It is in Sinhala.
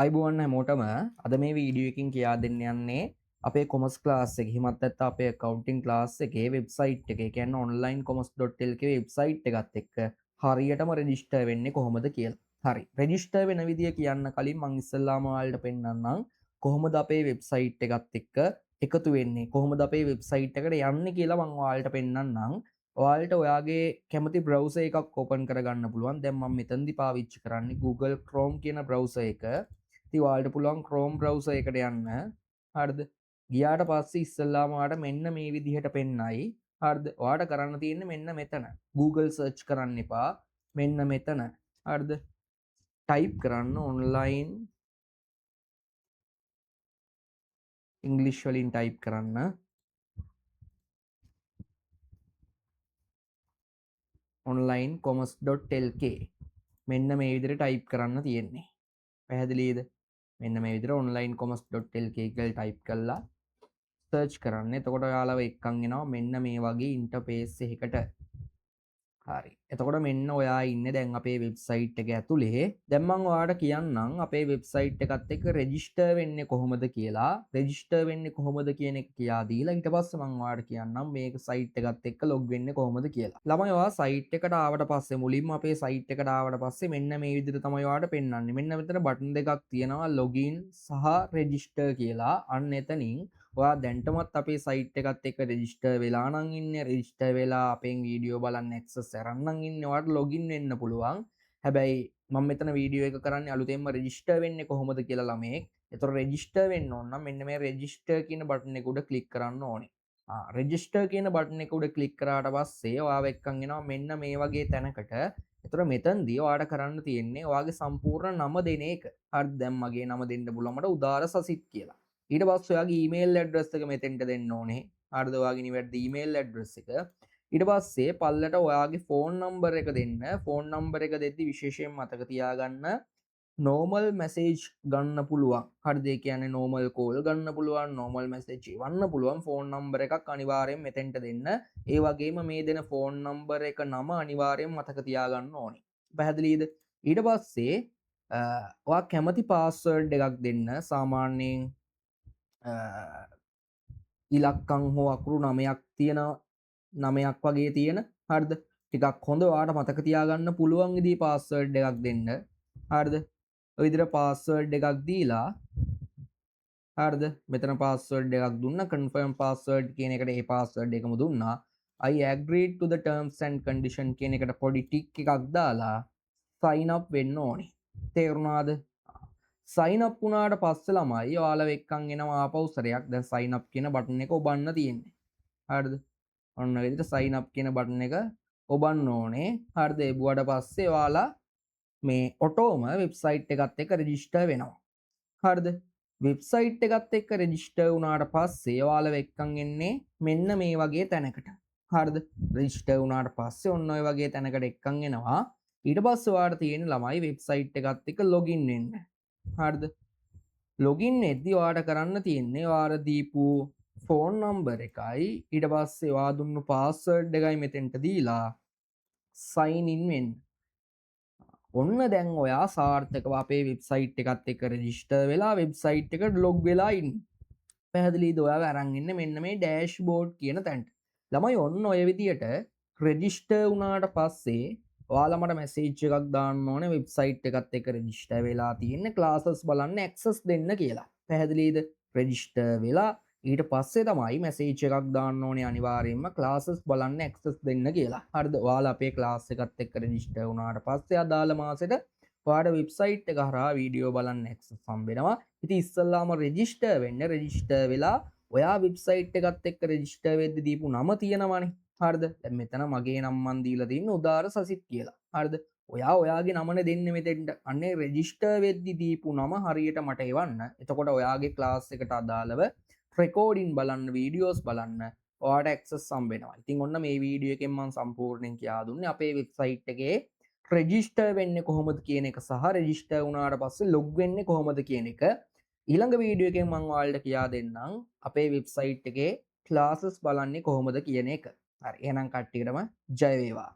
අයිබෝන්න හැමෝටම අද මේ වීඩියෝ එකකින් කියා දෙන්න යන්නේ අපේ කොමර්ස් ක්ලාස් එකේ හිමත් නැත්නම් අපේ accounting ක්ලාස් එකේ වෙබ්සයිට් එක. ඒ කියන්නේ onlinecommerce.lk වෙබ්සයිට් එකත් එක්ක හරියටම රෙජිස්ටර් වෙන්නේ කොහොමද කියලා. හරි. රෙජිස්ටර් වෙන විදිය කියන්න කලින් මම ඉස්සෙල්ලාම ඔයාලට පෙන්නන්නම් කොහොමද අපේ වෙබ්සයිට් එකත් එක්ක එකතු වෙන්නේ. කොහොමද අපේ වෙබ්සයිට් එකට යන්නේ කියලා මම ඔයාලට පෙන්නන්නම්. ඔයාලට ඔයාගේ කැමති බ්‍රවුසර් එකක් ඕපන් කරගන්න පුළුවන්. දැන් මම මෙතනදී පාවිච්චි කරන්නේ Google Chrome කියන බ්‍රවුසර් එක. ඉතින් ඔයාලට පුළුවන් Chrome browser එකට යන්න. හරිද? ගියාට පස්සේ ඉස්සෙල්ලාම ඔයාලට මෙන්න මේ විදිහට පෙන්නයි. හරිද? ඔයාලට කරන්න තියෙන්නේ මෙන්න මෙතන. Google search කරන්න එපා. මෙන්න මෙතන. හරිද? type කරන්න online English වලින් type කරන්න. onlinecommerce.lk මෙන්න මේ විදිහට type කරන්න තියෙන්නේ. පැහැදිලිද? මෙන්න මේ විදිහට onlinecommerce.lk කියලා type කළා සර්ච් කරන්න. එතකොට ඔයාලව එක්කන් එනවා මෙන්න මේ වගේ ඉන්ටර්ෆේස් එකකට. හරි. එතකොට මෙන්න ඔයා ඉන්නේ දැන් අපේ වෙබ්සයිට් එක ඇතුලේ. දැන් මම ඔයාලට කියන්නම් අපේ වෙබ්සයිට් එකත් එක්ක රෙජිස්ටර් වෙන්නේ කොහොමද කියලා. රෙජිස්ටර් වෙන්නේ කොහොමද කියන එක කියා දීලා ඊට පස්සේ මම ඔයාලට කියන්නම් මේක සයිට් එකත් එක්ක ලොග් වෙන්නේ කොහොමද කියලා. ළමයි ඔයා සයිට් එකට ආවට පස්සේ මුලින්ම අපේ සයිට් එකට ආවට පස්සේ මෙන්න මේ විදිහට තමයි ඔයාලට පෙන්වන්නේ. මෙන්න මෙතන බටන් දෙකක් තියෙනවා login සහ register කියලා. අන්න එතනින් ඔයා දැන්ටමත් අපේ සයිට් එකත් එක්ක රෙජිස්ටර් වෙලා නම් ඉන්නේ. රෙජිස්ටර් වෙලා අපෙන් වීඩියෝ බලන්න ඇක්සස් අරන් ඉන්නේ. ඔයාලට ලොගින් වෙන්න පුළුවන්. හැබැයි මම මෙතන වීඩියෝ එක කරන්නේ අලුතෙන්ම රෙජිස්ටර් වෙන්නේ කොහොමද කියලා ළමෙක්. ඒතකොට රෙජිස්ටර් වෙන්න ඕන නම් මෙන්න මේ රෙජිස්ටර් කියන බටන් එක උඩ ක්ලික් කරන්න ඕනේ. රෙජිස්ටර් කියන බටන් එක උඩ ක්ලික් කරාට පස්සේ ඔයාව එක්කන් එනවා මෙන්න මේ වගේ තැනකට. ඒතකොට මෙතනදී ඔයාලට කරන්න තියෙන්නේ ඔයාගේ සම්පූර්ණ නම දෙන එක. හරිද? දැන් මගේ නම දෙන්න පුළුවන් මට උදාර සසිත් කියලා. ඊට පස්සේ ඔයාගේ ඊමේල් ඇඩ්‍රස් එක මෙතෙන්ට දෙන්න ඕනේ. හරිද? ඔයාගේ නිවැරදි ඊමේල් ඇඩ්‍රස් එක. ඊට පස්සේ පල්ලට ඔයාගේ ෆෝන් නම්බර් එක දෙන්න. ෆෝන් නම්බර් එක දෙද්දි විශේෂයෙන් මතක තියාගන්න normal message ගන්න පුළුවන්. හරිද? ඒ කියන්නේ normal call ගන්න පුළුවන්, normal message එවන්න පුළුවන් ෆෝන් නම්බර් එකක් අනිවාර්යෙන් මෙතෙන්ට දෙන්න. ඒ වගේම මේ දෙන ෆෝන් නම්බර් එක නම අනිවාර්යෙන් මතක තියාගන්න ඕනේ. පැහැදිලිද? ඊට පස්සේ ඔයා කැමති පාස්වර්ඩ් එකක් දෙන්න. සාමාන්‍යයෙන් ඉලක්කම් හෝ අකුරු 9ක් තියෙන 9ක් වගේ තියෙන. හරිද? ටිකක් හොඳ ඔයාලට මතක තියාගන්න පුළුවන් විදිහේ පාස්වර්ඩ් එකක් දෙන්න. හරිද? ඔය විදිහට පාස්වර්ඩ් එකක් දීලා හරිද? මෙතන පාස්වර්ඩ් එකක් දුන්නා. confirm password කියන එකට ඒ පාස්වර්ඩ් එකම දුන්නා. I agree to the terms and condition කියන එකට පොඩි ටික් එකක් දාලා sign up වෙන්න ඕනේ. තේරුණාද? sign up වුණාට පස්සේ ළමයි ඔයාලව එක්කන් එනවා ආපහු සරයක්. දැන් sign up කියන බටන් එක ඔබන්න තියෙන්නේ. හරිද? ඔන්න ඔය විදිහට sign up කියන බටන් එක ඔබන්න ඕනේ. හරිද? එබුවට පස්සේ ඔයාලා මේ ඔටෝම වෙබ්සයිට් එකත් එක්ක රෙජිස්ටර් වෙනවා. හරිද? වෙබ්සයිට් එකත් එක්ක රෙජිස්ටර් වුණාට පස්සේ ඔයාලව එක්කන් එන්නේ මෙන්න මේ වගේ තැනකට. හරිද? රෙජිස්ටර් වුණාට පස්සේ ඔන්න ඔය වගේ තැනකට එක්කන් එනවා. ඊට පස්සේ ඔයාලට තියෙන ළමයි වෙබ්සයිට් එකත් එක්ක ලොගින් වෙන්න. හරිද? ලොගින් වෙද්දී ඔයාලට කරන්න තියෙන්නේ ඔයාලා දීපු ෆෝන් නම්බර් එකයි ඊට පස්සේ ඔයා දුන්නු පාස්වර්ඩ් එකයි මෙතෙන්ට දීලා sign in වෙන්න. ඔන්න දැන් ඔයා සාර්ථකව අපේ වෙබ්සයිට් එකත් එක්ක රෙජිස්ටර් වෙලා වෙබ්සයිට් එකට ලොග් වෙලා ඉන්න. පැහැදිලිද? ඔයාව අරන් ඉන්නේ මෙන්න මේ ඩෑෂ්බෝඩ් කියන තැනට. ළමයි ඔන්න ඔය විදියට රෙජිස්ටර් වුණාට පස්සේ ඔයාලා මට මැසේජ් එකක් දාන්න ඕනේ වෙබ්සයිට් එකත් එක්ක රෙජිස්ටර් වෙලා තියෙන ක්ලාසස් බලන්න ඇක්සස් දෙන්න කියලා. පැහැදිලිද? රෙජිස්ටර් වෙලා ඊට පස්සේ තමයි මැසේජ් එකක් දාන්න ඕනේ අනිවාර්යයෙන්ම ක්ලාසස් බලන්න ඇක්සස් දෙන්න කියලා. හරිද? ඔයාලා අපේ ක්ලාස් එකත් එක්ක රෙජිස්ටර් වුණාට පස්සේ අදාළ මාසෙට ඔයාලට වෙබ්සයිට් එක හරහා වීඩියෝ බලන්න ඇක්සස් හම්බෙනවා. ඉතින් ඉස්සල්ලාම රෙජිස්ටර් වෙන්න. රෙජිස්ටර් වෙලා ඔයා වෙබ්සයිට් එකත් එක්ක රෙජිස්ටර් වෙද්දි දීපු නම තියෙනවනේ. හරිද? දැන් මෙතන මගේ නම මන් දීලා තින්නේ උදාර සසිත් කියලා. හරිද? ඔයා ඔයාගේ නමනේ දෙන්නේ මෙතෙන්ට. අන්නේ රෙජිස්ටර් වෙද්දි දීපු නම හරියට මට එවන්න. එතකොට ඔයාගේ ක්ලාස් එකට අදාළව රෙකෝඩින් බලන්න, වීඩියෝස් බලන්න ඔයාලට ඇක්සස් හම්බෙනවා. ඉතින් ඔන්න මේ වීඩියෝ එකෙන් මම සම්පූර්ණයෙන් කියා දුන්නේ අපේ වෙබ්සයිට් එකේ රෙජිස්ටර් වෙන්නේ කොහොමද කියන එක සහ රෙජිස්ටර් වුණාට පස්සේ ලොග් වෙන්නේ කොහොමද කියන එක. ඊළඟ වීඩියෝ එකෙන් මම ඔයාලට කියා දෙන්නම් අපේ වෙබ්සයිට් එකේ ක්ලාසස් බලන්නේ කොහොමද කියන එක. හරි. එහෙනම් කට්ටියටම ජය වේවා.